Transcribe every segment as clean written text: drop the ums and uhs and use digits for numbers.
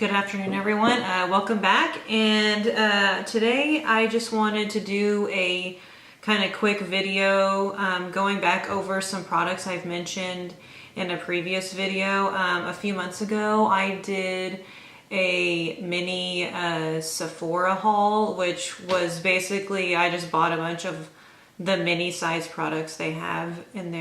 Good afternoon, everyone. Welcome back. And today I just wanted to do a kind of quick video going back over some products I've mentioned in a previous video. A few months ago, I did a mini Sephora haul, which was basically I just bought a bunch of the mini size products they have in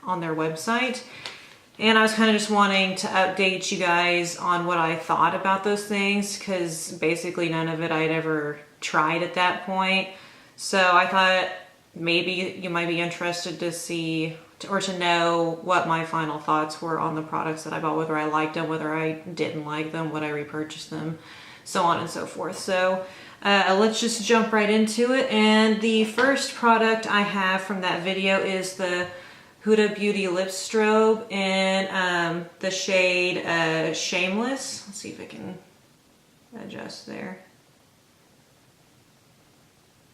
on their website. And I was kind of just wanting to update you guys on what I thought about those things, because basically none of it I'd ever tried at that point. So I thought maybe you might be interested to see or to know what my final thoughts were on the products that I bought, whether I liked them, whether I didn't like them, would I repurchase them, so on and so forth. So let's just jump right into it. And the first product I have from that video is the Huda Beauty Lip Strobe in the shade Shameless. Let's see if I can adjust there.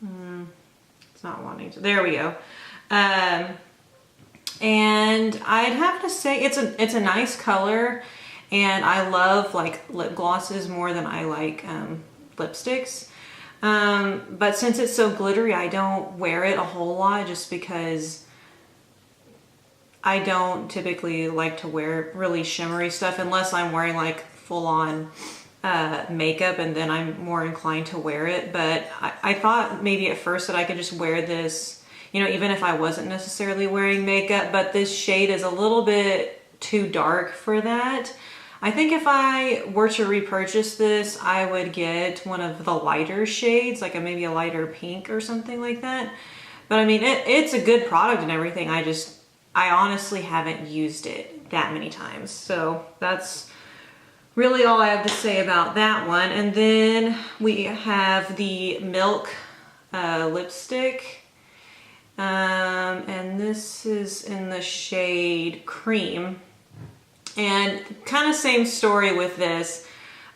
It's not wanting to. There we go. And I'd have to say it's a nice color, and I love like lip glosses more than I like lipsticks. But since it's so glittery, I don't wear it a whole lot just because I don't typically like to wear really shimmery stuff unless I'm wearing like full-on makeup, and then I'm more inclined to wear it. But I thought maybe at first that I could just wear this, you know, even if I wasn't necessarily wearing makeup, but this shade is a little bit too dark for that. I think if I were to repurchase this, I would get one of the lighter shades, like maybe a lighter pink or something like that. But I mean, it's a good product and everything. I honestly haven't used it that many times. So that's really all I have to say about that one. And then we have the Milk lipstick. And this is in the shade Cream. And kind of same story with this.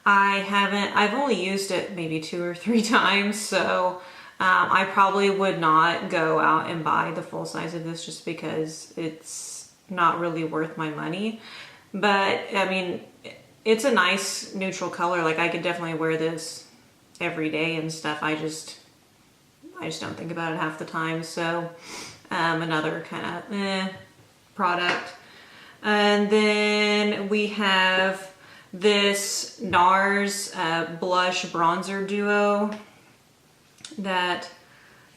I've only used it maybe 2 or 3 times. So I probably would not go out and buy the full size of this just because it's not really worth my money. But I mean, it's a nice neutral color. Like I could definitely wear this every day and stuff. I just don't think about it half the time. So another kind of product. And then we have this NARS blush bronzer duo that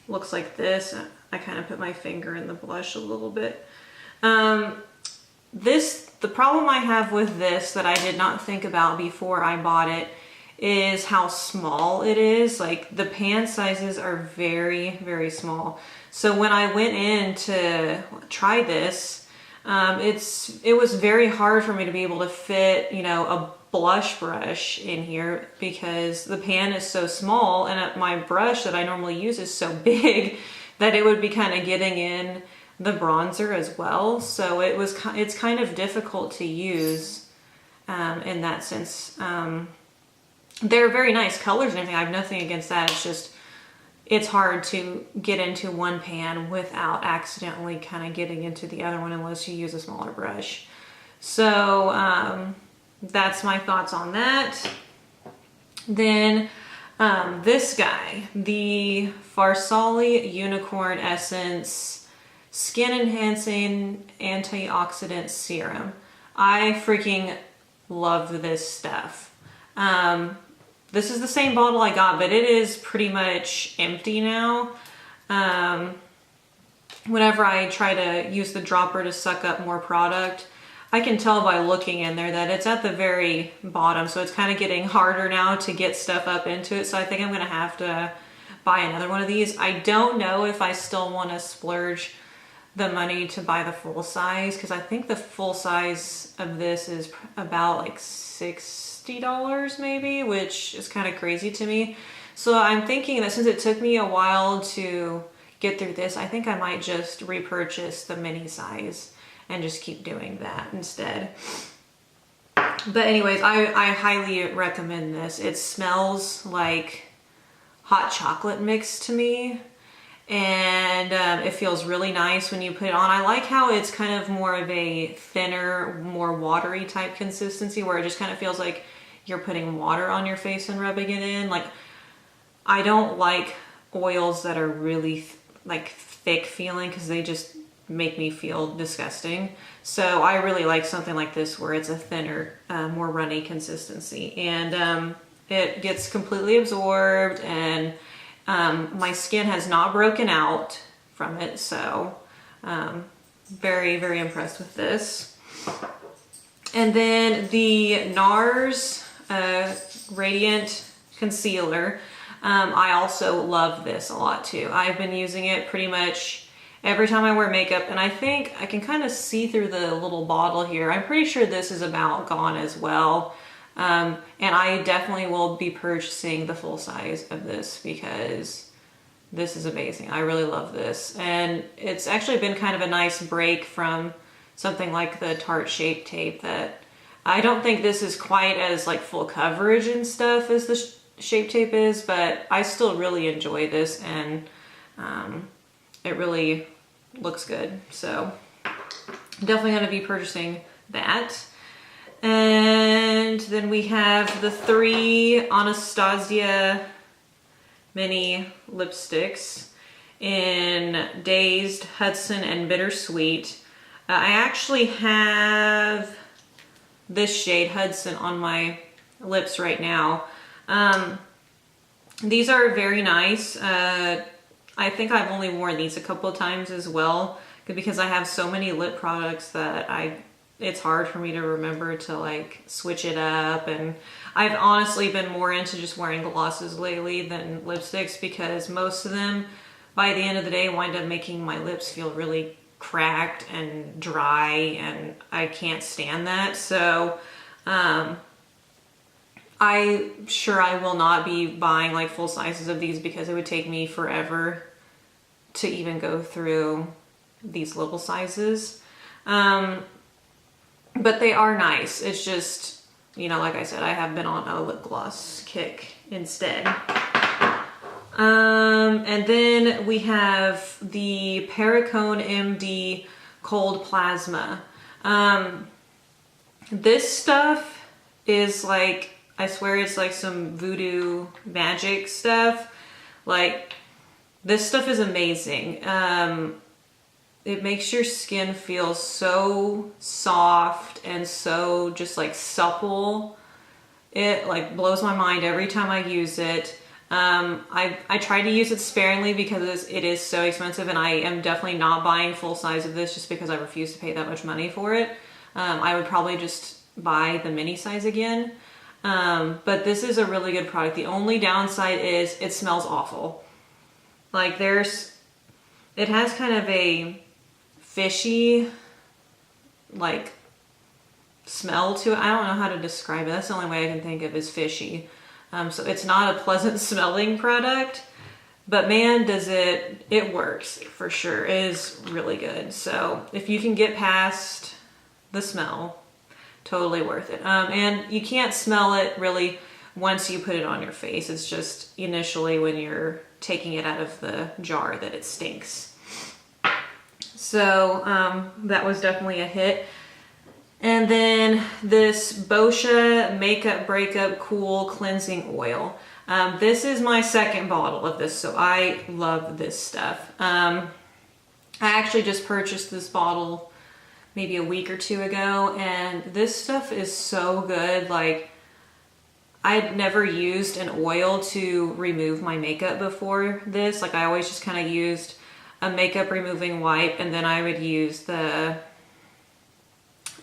looks like this. I kind of put my finger in the blush a little bit. The problem I have with this that I did not think about before I bought it is how small it is. Like the pan sizes are very, very small. So when I went in to try this, it was very hard for me to be able to fit, you know, a blush brush in here because the pan is so small, and my brush that I normally use is so big that it would be kind of getting in the bronzer as well. So it's kind of difficult to use in that sense. They're very nice colors and everything. I have nothing against that. It's just it's hard to get into one pan without accidentally kind of getting into the other one unless you use a smaller brush. So that's my thoughts on that. Then this guy, the Farsali Unicorn Essence Skin Enhancing Antioxidant Serum. I freaking love this stuff. This is the same bottle I got, but it is pretty much empty now. Whenever I try to use the dropper to suck up more product, I can tell by looking in there that it's at the very bottom, so it's kind of getting harder now to get stuff up into it. So I think I'm gonna have to buy another one of these. I don't know if I still want to splurge the money to buy the full size, because I think the full size of this is about like $60 maybe, which is kind of crazy to me. So I'm thinking that since it took me a while to get through this, I think I might just repurchase the mini size and just keep doing that instead. But anyways, I highly recommend this. It smells like hot chocolate mix to me, and it feels really nice when you put it on. I like how it's kind of more of a thinner, more watery type consistency, where it just kind of feels like you're putting water on your face and rubbing it in. Like, I don't like oils that are really like thick feeling because they just make me feel disgusting. So I really like something like this where it's a thinner, more runny consistency, and it gets completely absorbed, and my skin has not broken out from it. So very, very impressed with this. And then the NARS Radiant Concealer. I also love this a lot too. I've been using it pretty much every time I wear makeup, and I think I can kind of see through the little bottle here. I'm pretty sure this is about gone as well. And I definitely will be purchasing the full size of this because this is amazing. I really love this. And it's actually been kind of a nice break from something like the Tarte Shape Tape that I don't think this is quite as like full coverage and stuff as the Shape Tape is, but I still really enjoy this, and it really looks good. So definitely going to be purchasing that. And then we have the 3 Asya Many lipsticks in Dazed, Hudson, and Bittersweet. I actually have this shade, Hudson, on my lips right now. These are very nice. I think I've only worn these a couple of times as well, because I have so many lip products that it's hard for me to remember to like switch it up. And I've honestly been more into just wearing glosses lately than lipsticks, because most of them by the end of the day wind up making my lips feel really cracked and dry, and I can't stand that. So I'm sure I will not be buying like full sizes of these, because it would take me forever to even go through these little sizes. But they are nice. It's just, you know, like I said, I have been on a lip gloss kick instead. And then we have the Perricone MD Cold Plasma. This stuff is like, I swear it's like some voodoo magic stuff. Like, this stuff is amazing. It makes your skin feel so soft and so just like supple. It like blows my mind every time I use it. I try to use it sparingly because it is so expensive, and I am definitely not buying full size of this just because I refuse to pay that much money for it. I would probably just buy the mini size again. But this is a really good product. The only downside is it smells awful. Like, it has kind of a fishy like smell to it. I don't know how to describe it. That's the only way I can think of, is fishy. So it's not a pleasant smelling product, but man, does it works for sure. It is really good. So if you can get past the smell, totally worth it. And you can't smell it really once you put it on your face. It's just initially when you're taking it out of the jar that it stinks. So that was definitely a hit. And then this Bozhe Makeup Breakup Cool Cleansing Oil. This is my second bottle of this, so I love this stuff. I actually just purchased this bottle maybe a week or two ago, and this stuff is so good. Like, I'd never used an oil to remove my makeup before this. Like, I always just kind of used a makeup removing wipe, and then I would use the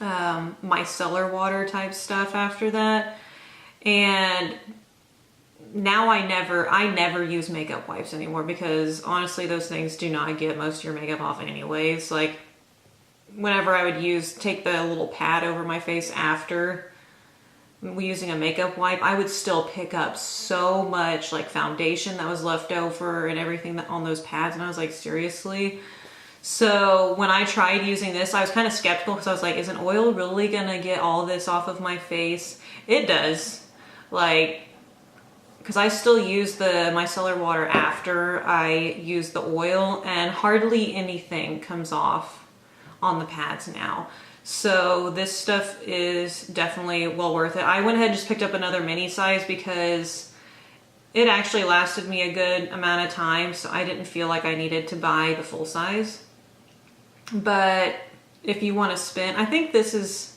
micellar water type stuff after that. And now I never use makeup wipes anymore, because honestly those things do not get most of your makeup off anyways. Like, whenever I would take the little pad over my face after using a makeup wipe, I would still pick up so much like foundation that was left over and everything on those pads, and I was like, seriously? So when I tried using this, I was kind of skeptical, because I was like, is an oil really gonna get all this off of my face? It does. Like, because I still use the micellar water after I use the oil, and hardly anything comes off on the pads now. So this stuff is definitely well worth it. I went ahead and just picked up another mini size because it actually lasted me a good amount of time, so I didn't feel like I needed to buy the full size. But if you want to spend, I think this is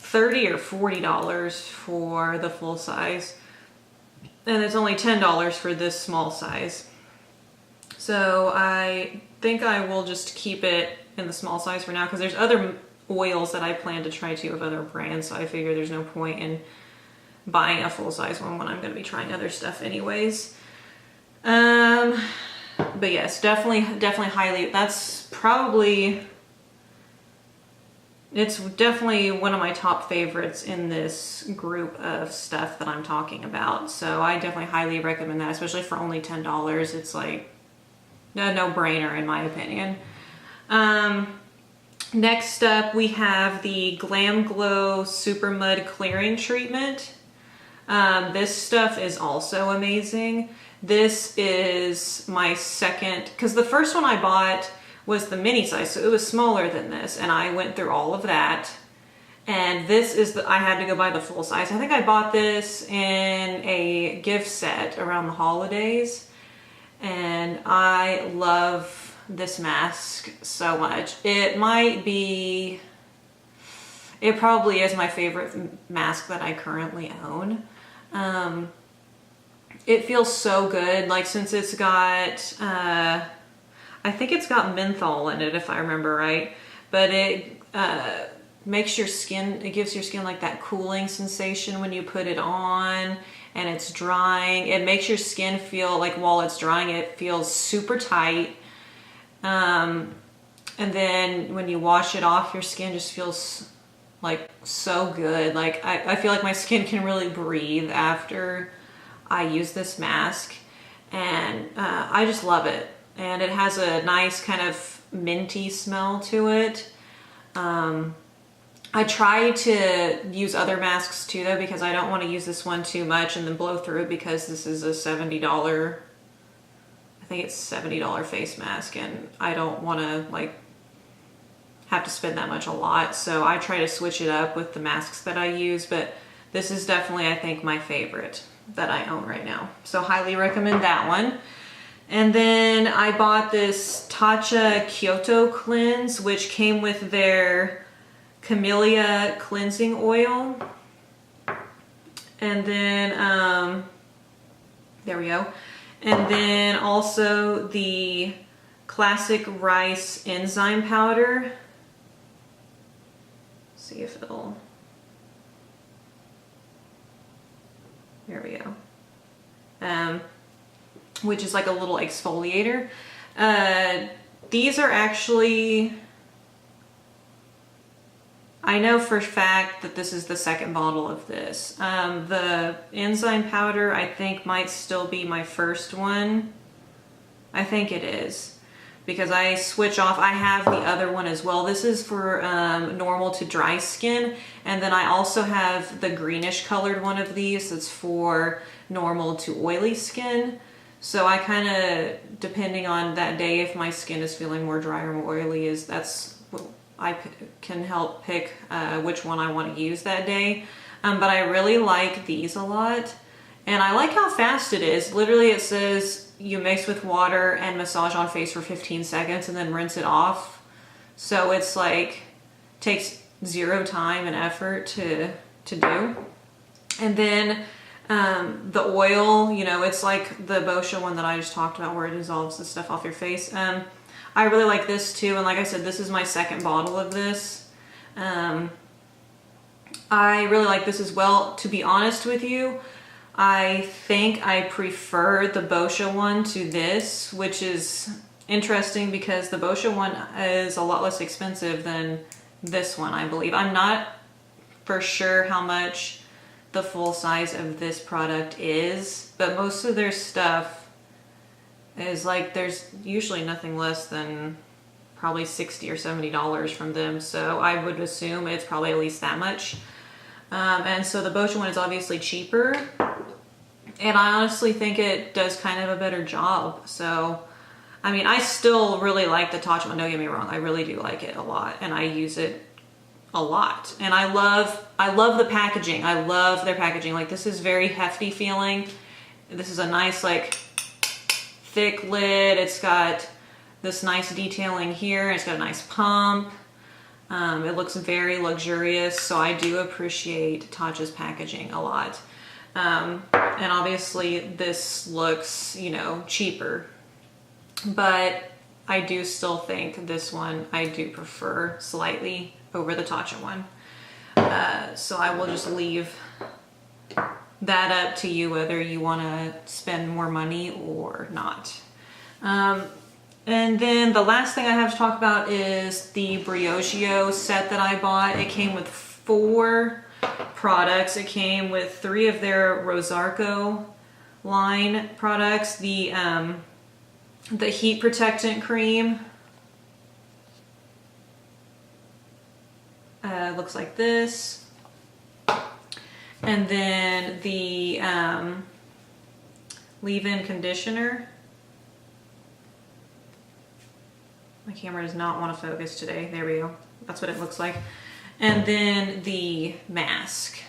$30 or $40 for the full size, and it's only $10 for this small size. So I think I will just keep it in the small size for now, because there's other oils that I plan to try too of other brands, so I figure there's no point in buying a full size one when I'm going to be trying other stuff anyways. But yes, definitely highly, it's definitely one of my top favorites in this group of stuff that I'm talking about. So I definitely highly recommend that, especially for only $10. It's like a no-brainer in my opinion. Next up, we have the Glam Glow Super Mud Clearing Treatment. This stuff is also amazing. This is my second, because the first one I bought was the mini size, so it was smaller than this, and I went through all of that. And this is I had to go buy the full size. I think I bought this in a gift set around the holidays, and I love this mask so much. It probably is my favorite mask that I currently own. It feels so good, like since it's got, I think it's got menthol in it if I remember right, but it makes your skin, it gives your skin like that cooling sensation when you put it on and it's drying. It makes your skin feel like while it's drying it feels super tight. And then when you wash it off, your skin just feels like so good. Like I feel like my skin can really breathe after I use this mask, and I just love it. And it has a nice kind of minty smell to it. I try to use other masks too though, because I don't want to use this one too much and then blow through it, because this is a $70, I think it's $70 face mask, and I don't want to like have to spend that much a lot. So I try to switch it up with the masks that I use, but this is definitely, I think, my favorite that I own right now. So highly recommend that one. And then I bought this Tatcha Kyoto cleanse, which came with their Camellia cleansing oil. And then, there we go. And then also the classic rice enzyme powder. See if it'll, there we go. Which is like a little exfoliator. These are actually, I know for a fact that this is the second bottle of this. The enzyme powder I think might still be my first one. I think it is, because I switch off. I have the other one as well. This is for normal to dry skin, and then I also have the greenish colored one of these that's for normal to oily skin. So I kind of, depending on that day, if my skin is feeling more dry or more oily, that's what I can help pick which one I want to use that day. But I really like these a lot, and I like how fast it is. Literally it says you mix with water and massage on face for 15 seconds and then rinse it off. So it's like, takes zero time and effort to do. And then the oil, you know, it's like the Bozhe one that I just talked about where it dissolves the stuff off your face. I really like this too, and like I said, this is my second bottle of this. I really like this as well. To be honest with you, I think I prefer the Bozhe one to this, which is interesting because the Bozhe one is a lot less expensive than this one, I believe. I'm not for sure how much the full size of this product is, but most of their stuff is like, there's usually nothing less than probably $60 or $70 from them, so I would assume it's probably at least that much. And so the Bozhe one is obviously cheaper, and I honestly think it does kind of a better job. So I mean, I still really like the Tatcha one, don't get me wrong, I really do like it a lot, and I use it a lot. And I love the packaging. I love their packaging. Like, this is very hefty feeling. This is a nice, like, thick lid. It's got this nice detailing here. It's got a nice pump. It looks very luxurious, so I do appreciate Tatcha's packaging a lot. And obviously this looks, you know, cheaper, but I do still think this one I do prefer slightly over the Tatcha one. So I will just leave that up to you whether you want to spend more money or not. And then the last thing I have to talk about is the Briogeo set that I bought. It came with 4 products. It came with 3 of their Rosarco line products. The heat protectant cream looks like this. And then the leave-in conditioner. My camera does not want to focus today. There we go. That's what it looks like. And then the mask.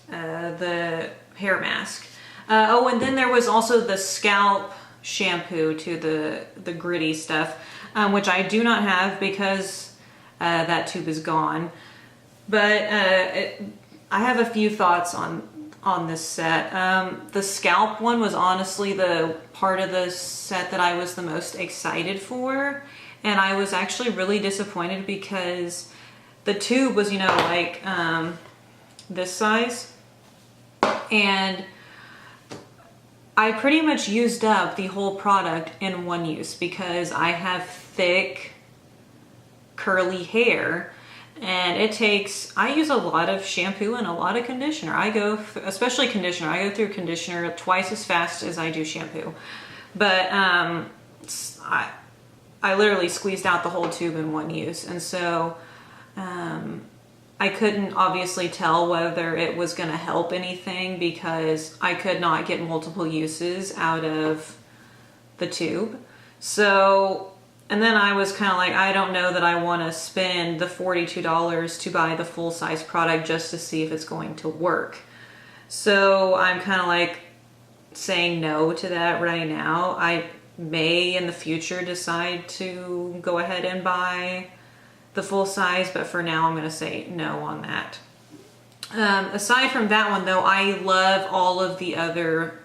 The hair mask. Oh, and then there was also the scalp shampoo to the gritty stuff, which I do not have because that tube is gone. But I have a few thoughts on this set. The scalp one was honestly the part of the set that I was the most excited for, and I was actually really disappointed because the tube was, you know, like this size, and I pretty much used up the whole product in one use because I have thick curly hair. And it takes, I use a lot of shampoo and a lot of conditioner. Especially conditioner, I go through conditioner twice as fast as I do shampoo. But I literally squeezed out the whole tube in one use. And so I couldn't obviously tell whether it was gonna help anything because I could not get multiple uses out of the tube. So, and then I was kind of like, I don't know that I want to spend the $42 to buy the full-size product just to see if it's going to work. So I'm kind of like saying no to that right now. I may in the future decide to go ahead and buy the full size, but for now I'm going to say no on that. Aside from that one though, I love all of the other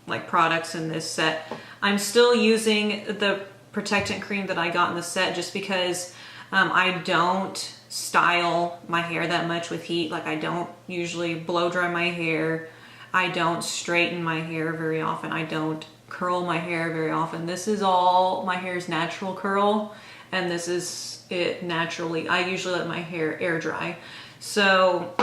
like products in this set. I'm still using the protectant cream that I got in the set just because I don't style my hair that much with heat. Like, I don't usually blow dry my hair. I don't straighten my hair very often. I don't curl my hair very often. This is all my hair's natural curl, and this is it naturally. I usually let my hair air dry. So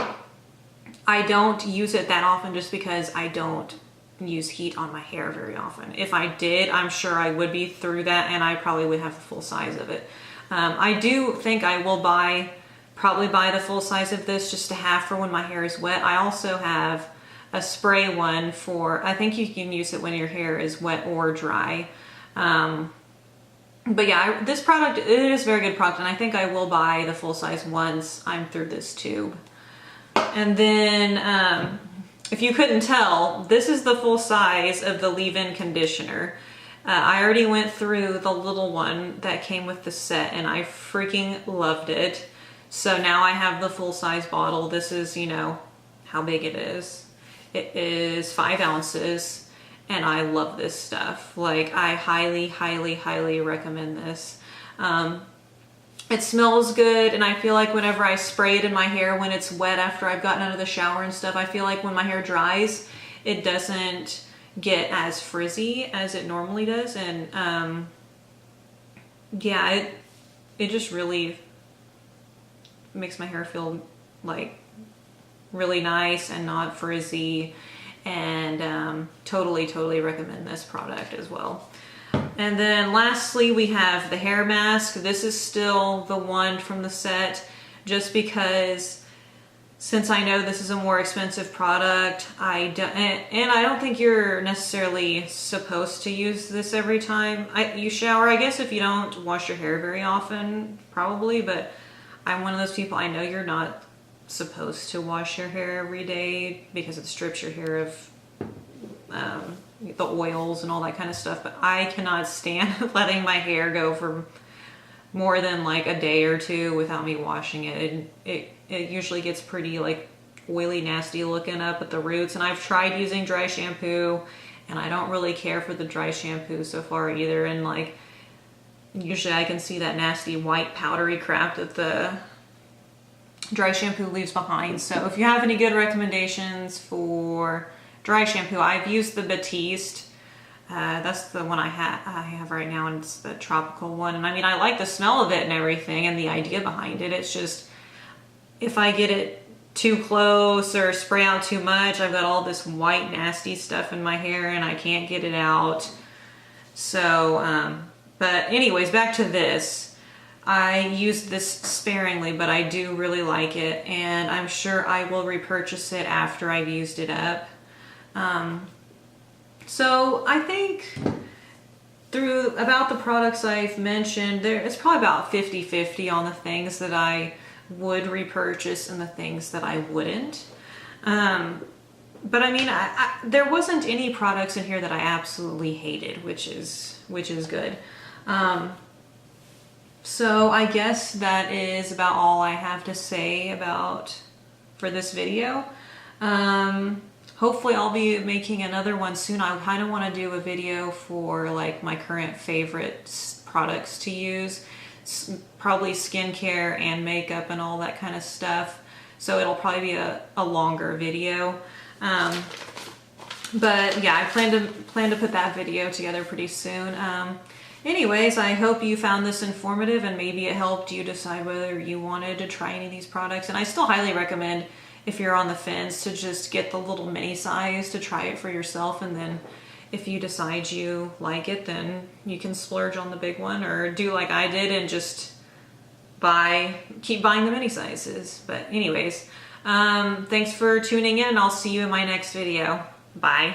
I don't use it that often just because I don't use heat on my hair very often. If I did, I'm sure I would be through that, and I probably would have the full size of it. I do think I will probably buy the full size of this just to have for when my hair is wet. I also have a spray one for, I think you can use it when your hair is wet or dry. But yeah, this product, it is a very good product, and I think I will buy the full size once I'm through this tube. And then, if you couldn't tell, this is the full size of the leave-in conditioner. I already went through the little one that came with the set, and I freaking loved it. So now I have the full size bottle. This is, you know, how big it is. It is 5 ounces, and I love this stuff. Like, I highly, highly, highly recommend this. It smells good, and I feel like whenever I spray it in my hair when it's wet after I've gotten out of the shower and stuff, I feel like when my hair dries, it doesn't get as frizzy as it normally does. And yeah, it just really makes my hair feel like really nice and not frizzy, and totally, totally recommend this product as well. And then lastly, we have the hair mask. This is still the one from the set, just because since I know this is a more expensive product, and I don't think you're necessarily supposed to use this every time you shower. I guess if you don't wash your hair very often, probably, but I'm one of those people, I know you're not supposed to wash your hair every day because it strips your hair of the oils and all that kind of stuff, but I cannot stand letting my hair go for more than like a day or two without me washing it. It usually gets pretty like oily, nasty looking up at the roots, and I've tried using dry shampoo and I don't really care for the dry shampoo so far either, and like usually I can see that nasty white powdery crap that the dry shampoo leaves behind. So if you have any good recommendations for dry shampoo, I've used the Batiste. That's the one I have right now, and it's the tropical one. And I mean, I like the smell of it and everything and the idea behind it. It's just, if I get it too close or spray out too much, I've got all this white nasty stuff in my hair and I can't get it out. So, but anyways, back to this. I used this sparingly, but I do really like it, and I'm sure I will repurchase it after I've used it up. So I think about the products I've mentioned, it's probably about 50-50 on the things that I would repurchase and the things that I wouldn't. But I mean, there wasn't any products in here that I absolutely hated, which is good. So I guess that is about all I have to say for this video. Hopefully I'll be making another one soon. I kind of want to do a video for like my current favorite products to use, probably skincare and makeup and all that kind of stuff. So it'll probably be a longer video. But yeah, I plan to put that video together pretty soon. Anyways, I hope you found this informative and maybe it helped you decide whether you wanted to try any of these products. And I still highly recommend, if you're on the fence, to just get the little mini size to try it for yourself. And then if you decide you like it, then you can splurge on the big one, or do like I did and just keep buying the mini sizes. But anyways, thanks for tuning in, and I'll see you in my next video. Bye.